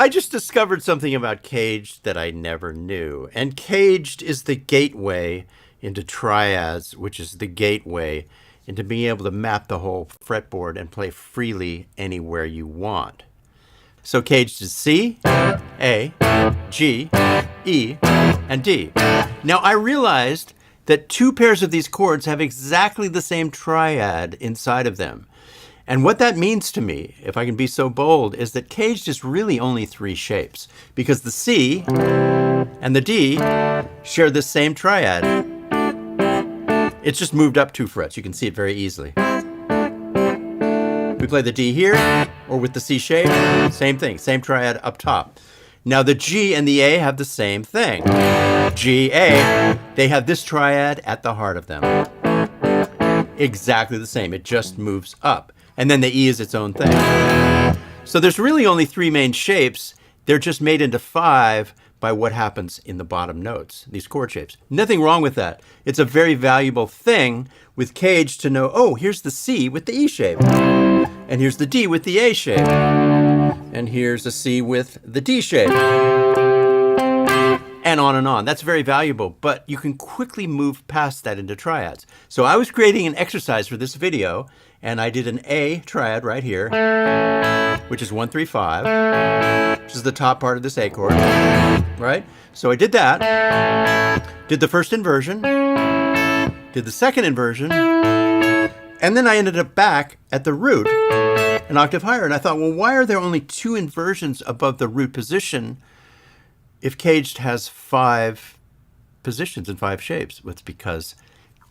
I just discovered something about caged that I never knew. And caged is the gateway into triads, which is the gateway into being able to map the whole fretboard and play freely anywhere you want. So caged is C, A, G, E, and D. Now I realized that two pairs of these chords have exactly the same triad inside of them. And what that means to me, if I can be so bold, is that caged is really only three shapes, because the C and the D share the same triad. It's just moved up 2 frets. You can see it very easily. We play the D here, or with the C shape, same thing, same triad up top. Now the G and the A have the same thing. G, A, they have this triad at the heart of them. Exactly the same, it just moves up. And then the E is its own thing. So there's really only 3 main shapes. They're just made into 5 by what happens in the bottom notes, these chord shapes. Nothing wrong with that. It's a very valuable thing with caged to know, oh, here's the C with the E shape. And here's the D with the A shape. And here's the C with the D shape. And on and on. That's very valuable, but you can quickly move past that into triads. So I was creating an exercise for this video, and I did an A triad right here, which is 1, 3, 5, which is the top part of this A chord, right? So I did that, did the first inversion, did the second inversion, and then I ended up back at the root, an octave higher. And I thought, well, why are there only 2 inversions above the root position if caged has 5 positions and 5 shapes? Well, it's because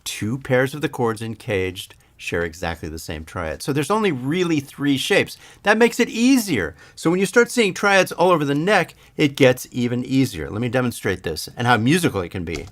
2 pairs of the chords in caged share exactly the same triad. So there's only really 3 shapes. That makes it easier. So when you start seeing triads all over the neck, it gets even easier. Let me demonstrate this and how musical it can be.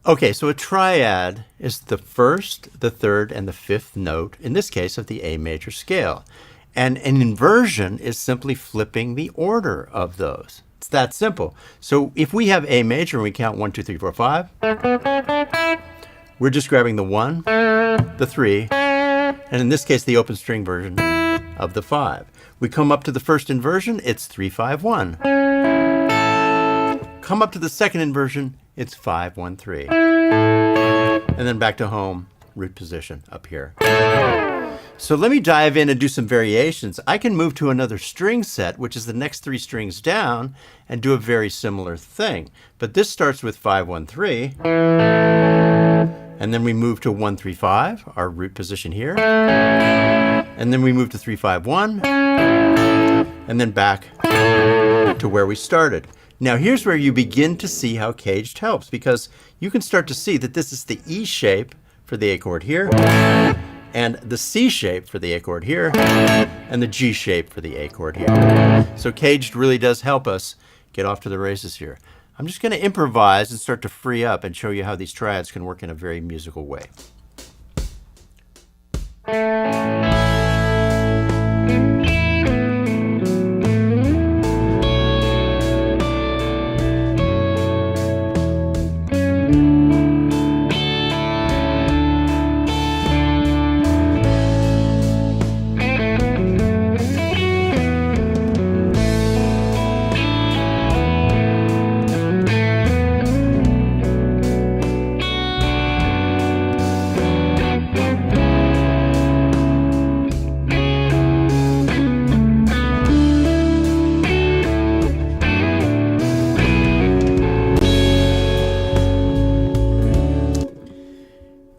Okay, so a triad is the first, the third, and the fifth note, in this case, of the A major scale. And an inversion is simply flipping the order of those. It's that simple. So if we have A major and we count 1, 2, 3, 4, 5, we're just grabbing the 1, the 3, and in this case, the open string version of the 5. We come up to the first inversion, it's 3, 5, 1. Come up to the second inversion, it's 5, 1, 3. And then back to home, root position up here. So let me dive in and do some variations. I can move to another string set, which is the next 3 strings down, and do a very similar thing. But this starts with 5, 1, 3. And then we move to 1, 3, 5, our root position here. And then we move to 3, 5, 1. And then back to where we started. Now here's where you begin to see how caged helps, because you can start to see that this is the E shape for the A chord here, and the C shape for the A chord here, and the G shape for the A chord here. So caged really does help us get off to the races here. I'm just going to improvise and start to free up and show you how these triads can work in a very musical way.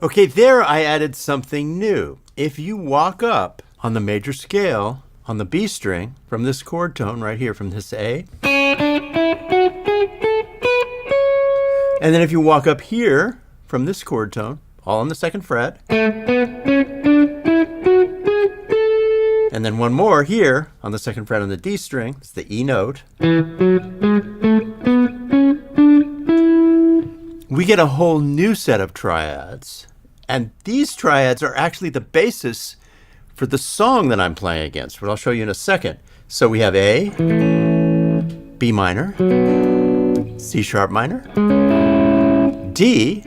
Okay, there I added something new. If you walk up on the major scale on the B string from this chord tone right here, from this A, and then if you walk up here from this chord tone, all on the 2nd fret, and then one more here on the 2nd fret on the D string, it's the E note. we get a whole new set of triads. And these triads are actually the basis for the song that I'm playing against, what I'll show you in a second. So we have A, B minor, C sharp minor, D,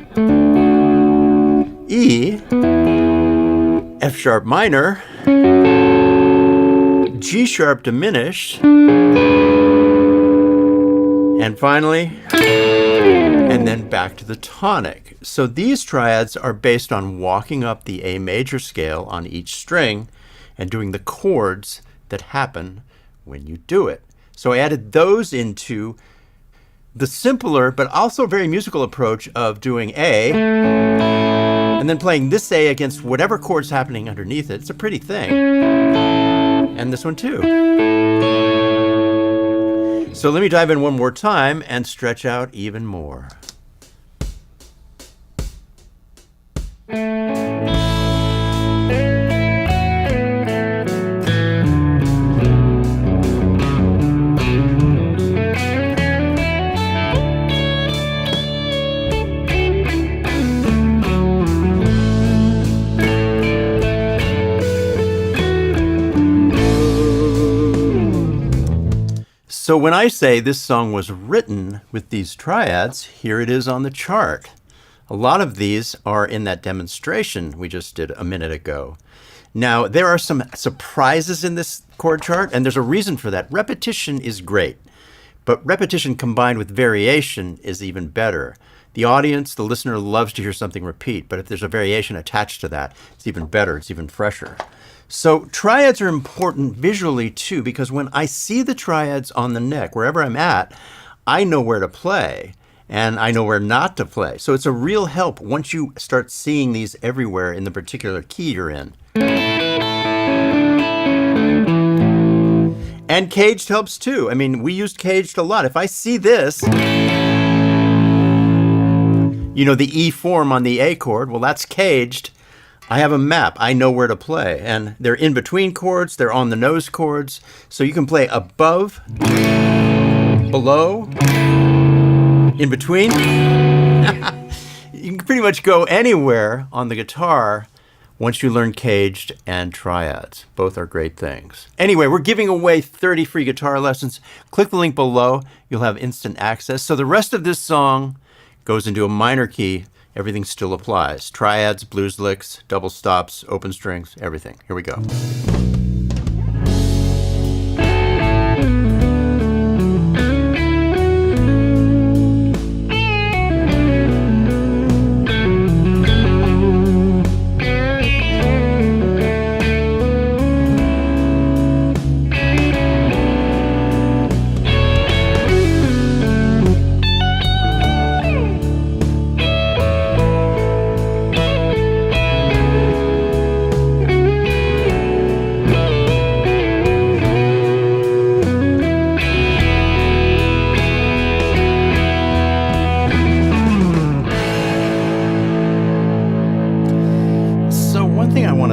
E, F sharp minor, G sharp diminished, and finally, and then back to the tonic. So these triads are based on walking up the A major scale on each string and doing the chords that happen when you do it. So I added those into the simpler but also very musical approach of doing A and then playing this A against whatever chord's happening underneath it. It's a pretty thing. And this one too. So let me dive in one more time and stretch out even more. So when I say this song was written with these triads, here it is on the chart. A lot of these are in that demonstration we just did a minute ago. Now, there are some surprises in this chord chart, and there's a reason for that. Repetition is great, but repetition combined with variation is even better. The audience, the listener, loves to hear something repeat, but if there's a variation attached to that, it's even better, it's even fresher. So triads are important visually too, because when I see the triads on the neck, wherever I'm at, I know where to play and I know where not to play. So it's a real help once you start seeing these everywhere in the particular key you're in. And caged helps too. I mean, we used caged a lot. If I see this, you know, the E form on the A chord, well, that's caged. I have a map. I know where to play. And they're in between chords. They're on the nose chords. So you can play above, below, in between. You can pretty much go anywhere on the guitar once you learn caged and triads. Both are great things. Anyway, we're giving away 30 free guitar lessons. Click the link below. You'll have instant access. So the rest of this song goes into a minor key. Everything still applies. Triads, blues licks, double stops, open strings, everything. Here we go.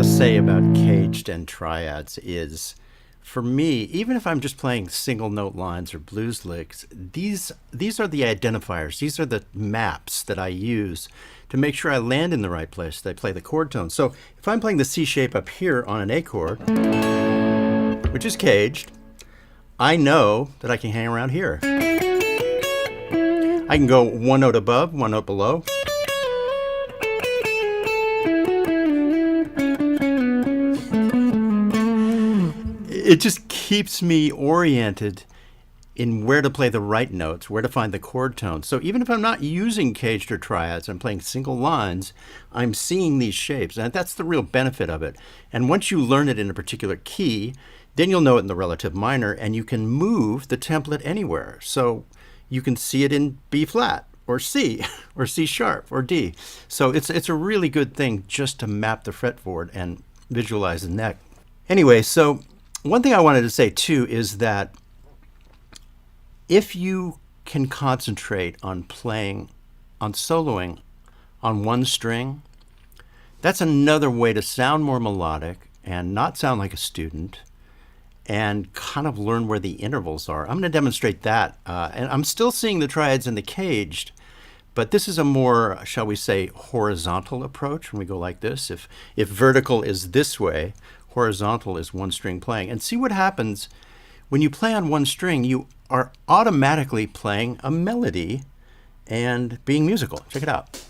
Say about caged and triads is, for me, even if I'm just playing single note lines or blues licks, these are the identifiers. These are the maps that I use to make sure I land in the right place, that I play the chord tone. So if I'm playing the C shape up here on an A chord, which is caged, I know that I can hang around here. I can go one note above, one note below. It just keeps me oriented in where to play the right notes, where to find the chord tones. So even if I'm not using caged or triads, I'm playing single lines, I'm seeing these shapes. And that's the real benefit of it. And once you learn it in a particular key, then you'll know it in the relative minor, and you can move the template anywhere. So you can see it in B flat, or C, or C sharp, or D. So it's a really good thing just to map the fretboard and visualize the neck. Anyway, so one thing I wanted to say too is that if you can concentrate on playing, on soloing on one string, that's another way to sound more melodic and not sound like a student and kind of learn where the intervals are. I'm going to demonstrate that. And I'm still seeing the triads in the caged, But this is a more, shall we say, horizontal approach when we go like this. If vertical is this way, horizontal is one string playing. And see what happens when you play on one string. You are automatically playing a melody and being musical. Check it out.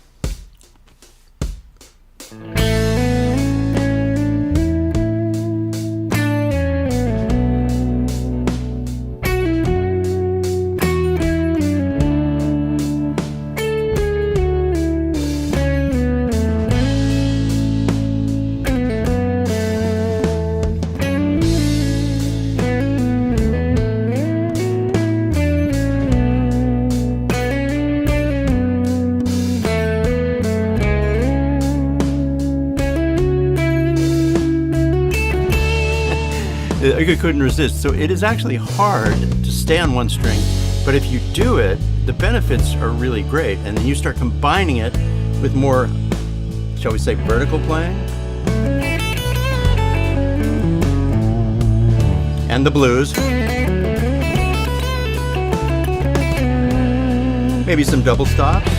I couldn't resist. So it is actually hard to stay on one string, but if you do it, the benefits are really great. And then you start combining it with more, shall we say, vertical playing. And the blues. Maybe some double stops.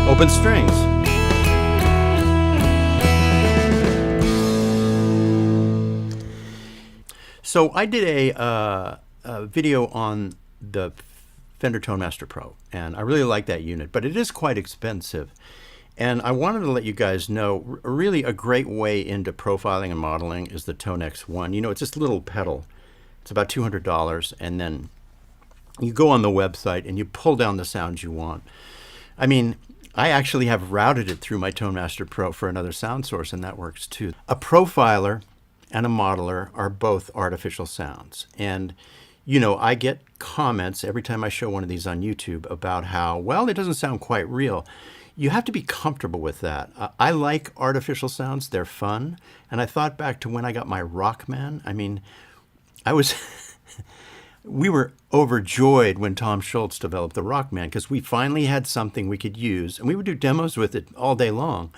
Open strings. So I did a video on the Fender Tone Master Pro, and I really like that unit, but it is quite expensive. And I wanted to let you guys know, really a great way into profiling and modeling is the Tone X1. You know, it's this little pedal. It's about $200, and then you go on the website and you pull down the sounds you want. I mean, I actually have routed it through my Tone Master Pro for another sound source, and that works too. A profiler and a modeler are both artificial sounds. And, you know, I get comments every time I show one of these on YouTube about how, well, it doesn't sound quite real. You have to be comfortable with that. I like artificial sounds. They're fun. And I thought back to when I got my Rockman. I mean, we were overjoyed when Tom Schultz developed the Rockman because we finally had something we could use, and we would do demos with it all day long.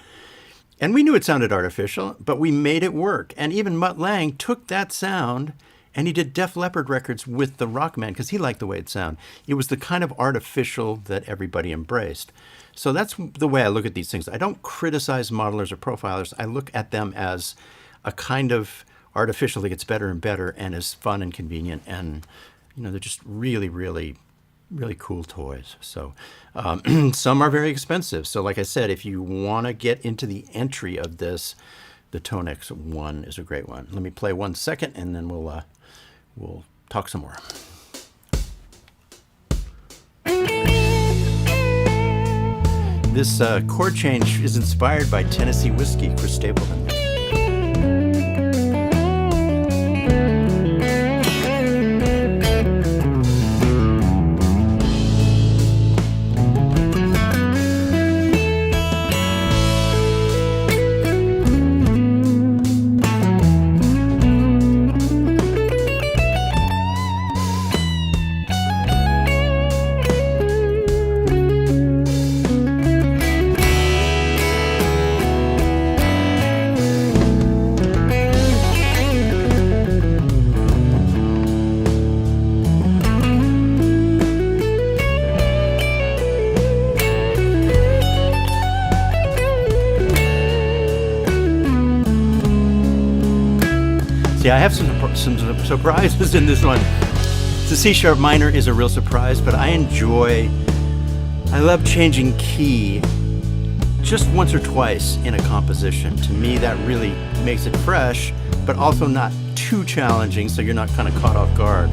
And we knew it sounded artificial, but we made it work. And even Mutt Lange took that sound and he did Def Leppard records with the Rockman because he liked the way it sounded. It was the kind of artificial that everybody embraced. So that's the way I look at these things. I don't criticize modelers or profilers. I look at them as a kind of artificial that gets better and better and is fun and convenient, and you know, they're just really, really, really cool toys. So some are very expensive. So like I said, if you want to get into the entry of this, the Tone X1 is a great one. Let me play 1 second, and then we'll talk some more. This chord change is inspired by Tennessee Whiskey, Chris Stapleton. See, I have some surprises in this one. The C-sharp minor is a real surprise, but I love changing key just once or twice in a composition. To me, that really makes it fresh, but also not too challenging, so you're not kind of caught off guard.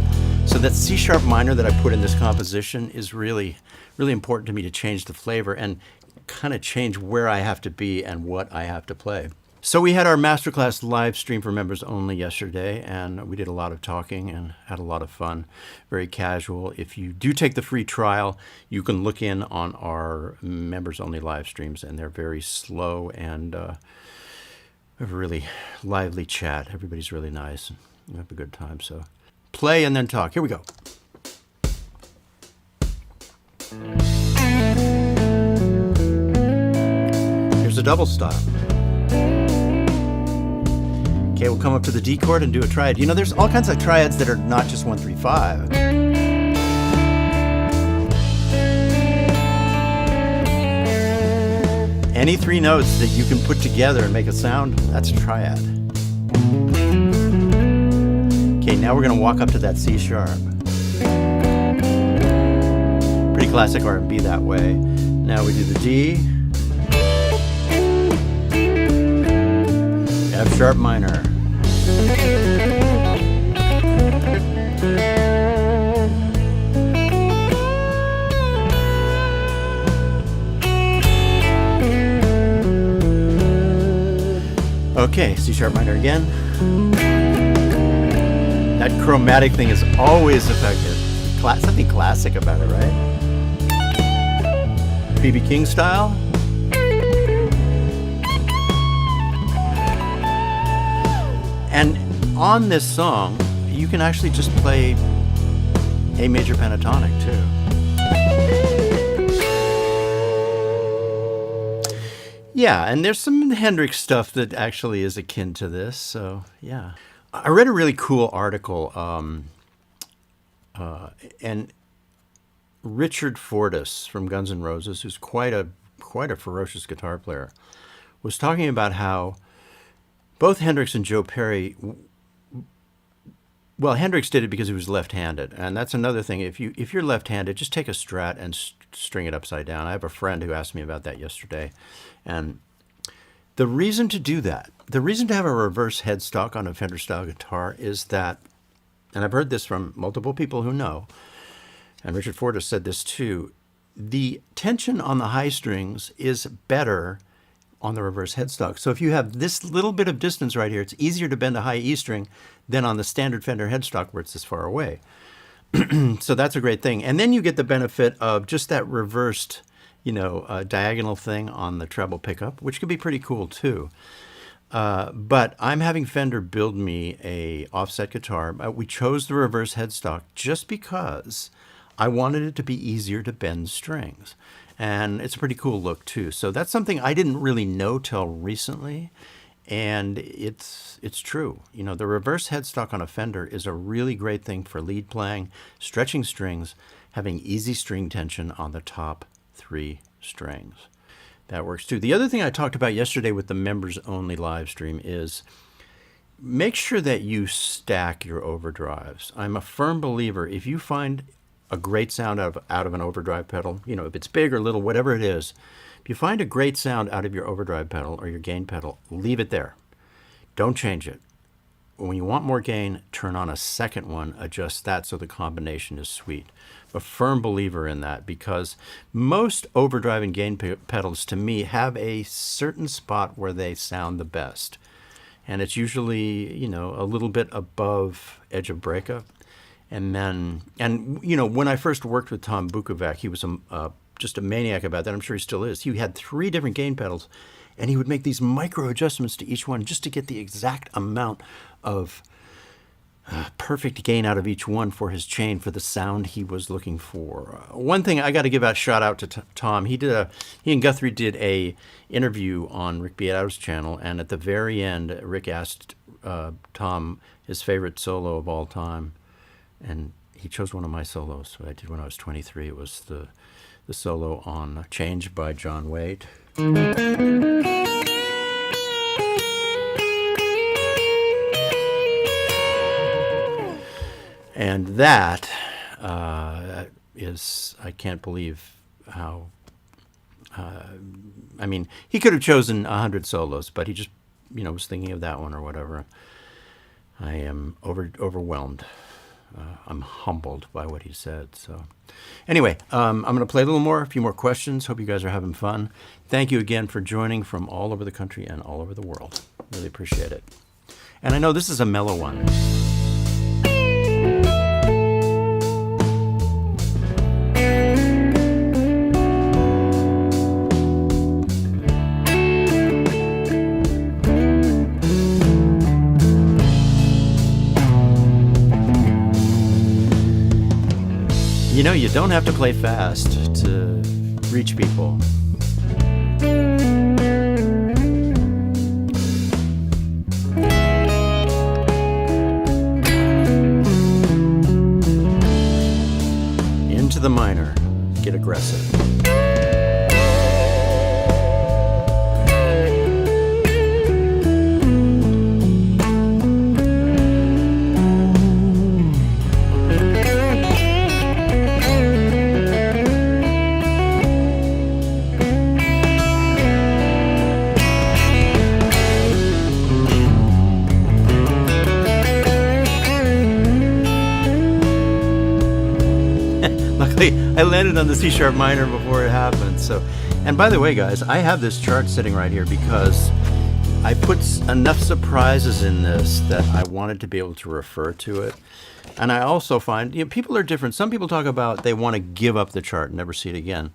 So that C-sharp minor that I put in this composition is really, really important to me to change the flavor and kind of change where I have to be and what I have to play. So we had our Masterclass live stream for members only yesterday, and we did a lot of talking and had a lot of fun, very casual. If you do take the free trial, you can look in on our members only live streams, and they're very slow and we have a really lively chat. Everybody's really nice, and we have a good time. So play and then talk. Here we go. a double style. Okay, we'll come up to the D chord and do a triad. You know, there's all kinds of triads that are not just 1, 3, 5. Any 3 notes that you can put together and make a sound, that's a triad. Okay, now we're going to walk up to that C sharp. Pretty classic R&B that way. Now we do the D, F sharp minor. Okay, C sharp minor again. That chromatic thing is always effective. Something classic about it, right? B.B. King style. And on this song, you can actually just play A major pentatonic too. Yeah, and there's some Hendrix stuff that actually is akin to this, so yeah. I read a really cool article, and Richard Fortus from Guns N' Roses, who's quite a ferocious guitar player, was talking about how both Hendrix and Joe Perry, well, Hendrix did it because he was left-handed, and that's another thing. If you're left-handed, just take a Strat and string it upside down. I have a friend who asked me about that yesterday, and the reason to do that, the reason to have a reverse headstock on a Fender-style guitar is that, and I've heard this from multiple people who know, and Richard Fortus said this too, the tension on the high strings is better on the reverse headstock. So if you have this little bit of distance right here, it's easier to bend a high E string than on the standard Fender headstock where it's this far away. So that's a great thing. And then you get the benefit of just that reversed, diagonal thing on the treble pickup, which could be pretty cool too. But I'm having Fender build me a offset guitar. We chose the reverse headstock just because I wanted it to be easier to bend strings. And it's a pretty cool look too. So that's something I didn't really know till recently. And it's true. The reverse headstock on a Fender is a really great thing for lead playing, stretching strings, having easy string tension on the top 3 strings. That works too. The other thing I talked about yesterday with the members only live stream is make sure that you stack your overdrives. I'm a firm believer, if you find a great sound out of an overdrive pedal, if it's big or little, whatever it is, if you find a great sound out of your overdrive pedal or your gain pedal, leave it there. Don't change it. When you want more gain, turn on a second one, adjust that so the combination is sweet. A firm believer in that, because most overdrive and gain pedals to me have a certain spot where they sound the best. And it's usually, a little bit above edge of breakup. And then, when I first worked with Tom Bukovac, he was just a maniac about that. I'm sure he still is. He had 3 different gain pedals, and he would make these micro adjustments to each one just to get the exact amount of perfect gain out of each one for his chain, for the sound he was looking for. One thing I got to give a shout out to Tom. He and Guthrie did a interview on Rick Beato's channel, and at the very end, Rick asked Tom his favorite solo of all time. And he chose one of my solos that I did when I was 23. It was the solo on Change by John Waite. And that is, I can't believe how, he could have chosen 100 solos, but he just, was thinking of that one or whatever. I am overwhelmed. I'm humbled by what he said. So anyway, I'm going to play a little more, a few more questions. Hope you guys are having fun. Thank you again for joining from all over the country and all over the world. Really appreciate it. And I know this is a mellow one. You don't have to play fast to reach people. to the minor, get aggressive. Luckily, I landed on the C sharp minor before it happened. So, and by the way, guys, I have this chart sitting right here because I put enough surprises in this that I wanted to be able to refer to it. And I also find, people are different. Some people talk about they want to give up the chart and never see it again.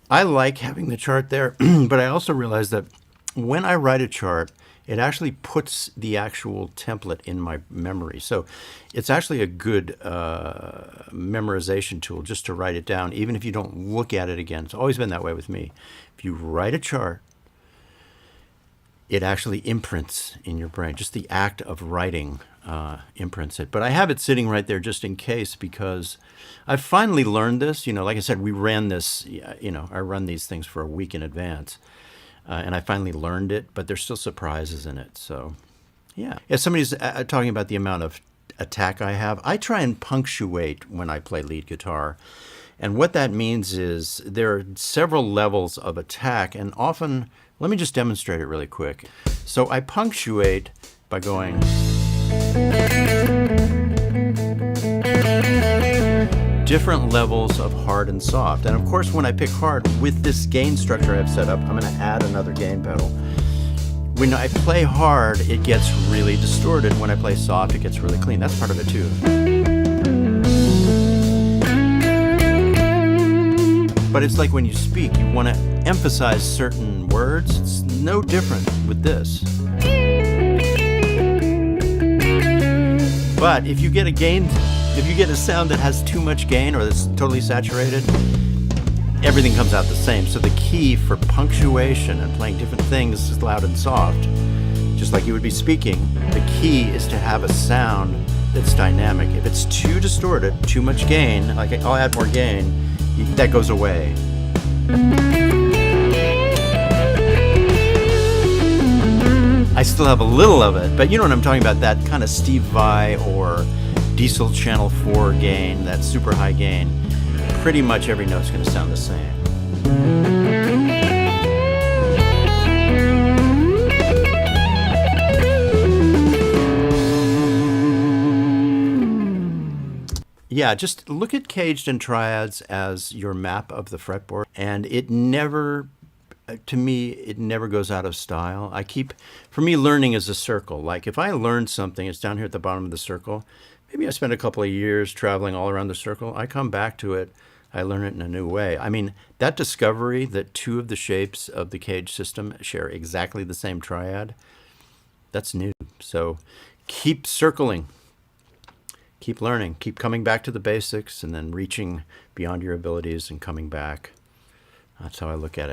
I like having the chart there, but I also realize that when I write a chart, it actually puts the actual template in my memory. So it's actually a good memorization tool just to write it down, even if you don't look at it again. It's always been that way with me. If you write a chart, it actually imprints in your brain. Just the act of writing imprints it. But I have it sitting right there just in case, because I've finally learned this. Like I said, we ran this, I run these things for a week in advance. And I finally learned it, but there's still surprises in it. So, yeah. If somebody's talking about the amount of attack I have, I try and punctuate when I play lead guitar. And what that means is there are several levels of attack, and often, let me just demonstrate it really quick. So I punctuate by going... different levels of hard and soft. And of course, when I pick hard, with this gain structure I have set up, I'm going to add another gain pedal. When I play hard, it gets really distorted. When I play soft, it gets really clean. That's part of it too. But it's like when you speak, you want to emphasize certain words. It's no different with this. But if you get a sound that has too much gain or that's totally saturated, everything comes out the same. So the key for punctuation and playing different things is loud and soft, just like you would be speaking. The key is to have a sound that's dynamic. If it's too distorted, too much gain, like I'll add more gain, that goes away. I still have a little of it, but you know what I'm talking about, that kind of Steve Vai or Diesel Channel 4 gain, that super high gain. Pretty much every note's going to sound the same. Yeah, just look at caged and triads as your map of the fretboard, and it never, to me, it never goes out of style. For me, learning is a circle. Like if I learn something, it's down here at the bottom of the circle. Maybe I spend a couple of years traveling all around the circle. I come back to it. I learn it in a new way. I mean, that discovery that two of the shapes of the cage system share exactly the same triad, that's new. So keep circling. Keep learning. Keep coming back to the basics and then reaching beyond your abilities and coming back. That's how I look at it.